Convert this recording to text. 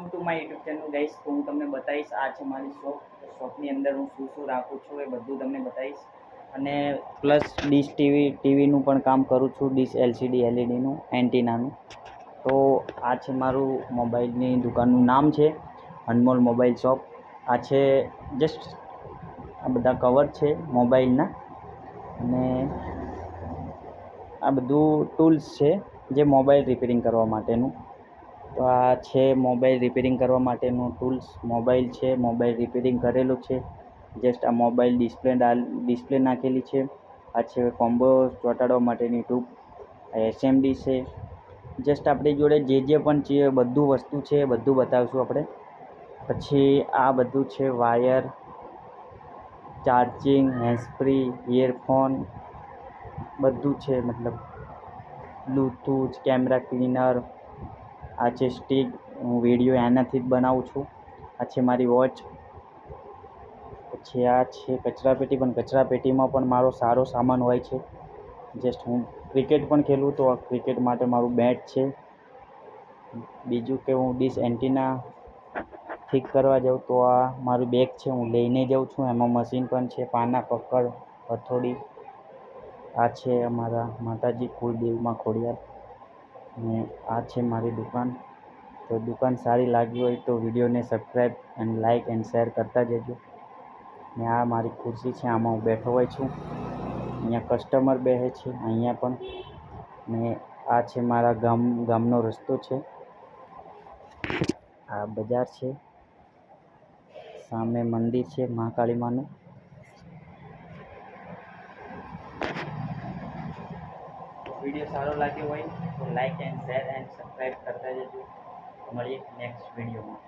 To my YouTube channel guys. તો હું તમને બતાવીશ આ છે મારી શોપની અંદર હું શું શું રાખું છું એ બધું તમને બતાવીશ. અને પ્લસ ડીશ ટીવીનું પણ કામ કરું છું, ડીશ એલસીડી એલઈડીનું એન્ટીનાનું. તો આ છે મારું મોબાઈલની દુકાનનું નામ છે અનમોલ મોબાઈલ શોપ. આ છે જસ્ટ આ બધા કવર છે મોબાઈલના, અને આ બધું ટૂલ્સ છે જે મોબાઈલ રિપેરિંગ કરવા માટેનું. તો આ છે મોબાઈલ રિપેરિંગ કરવા માટેનું ટૂલ્સ. મોબાઈલ છે, મોબાઈલ રિપેરિંગ કરેલું છે. જસ્ટ આ મોબાઈલ ડિસ્પ્લે નાખેલી છે. આ છે કોમ્બો ચોંટાડવા માટેની ટ્યુબ, એસએમડી છે. જસ્ટ આપણી જોડે જે પણ છે બધું વસ્તુ છે એ બધું બતાવીશું આપણે. પછી આ બધું છે વાયર, ચાર્જિંગ, હેન્ડસ્ફ્રી, ઇયરફોન બધું છે, મતલબ બ્લૂટૂથ, કેમેરા ક્લીનર. આ છે સ્ટીક, હું વિડીયો એનાથી જ બનાવું છું. આ છે મારી વોચ. પછી આ છે કચરાપેટી, પણ કચરાપેટીમાં પણ મારો સારો સામાન હોય છે. જસ્ટ હું ક્રિકેટ પણ ખેલું તો ક્રિકેટ માટે મારું બેટ છે. બીજું કે હું ડીશ એન્ટીના ઠીક કરવા જાઉં તો આ મારું બેગ છે, હું લઈને જાઉં છું. એમાં મશીન પણ છે, પાના, પકડ, હથોડી. આ છે અમારા માતાજી કુળદેવીમાં ખોડિયાર. અને આ છે મારી દુકાન. તો દુકાન સારી લાગી હોય તો વિડીયોને સબસ્ક્રાઈબ અને લાઈક એન્ડ શેર કરતા જજો. ને આ મારી ખુરશી છે, આમાં હું બેઠો હોય છું. અહીંયા કસ્ટમર બેસે છે અહીંયા પણ. ને આ છે મારા ગામનો રસ્તો છે. આ બજાર છે, સામે મંદિર છે મહાકાળી માનું. વિડીયો સારો લાગ્યો હોય તો like and share and subscribe કરતા જજો. મળીએ નેક્સ્ટ વિડીયોમાં.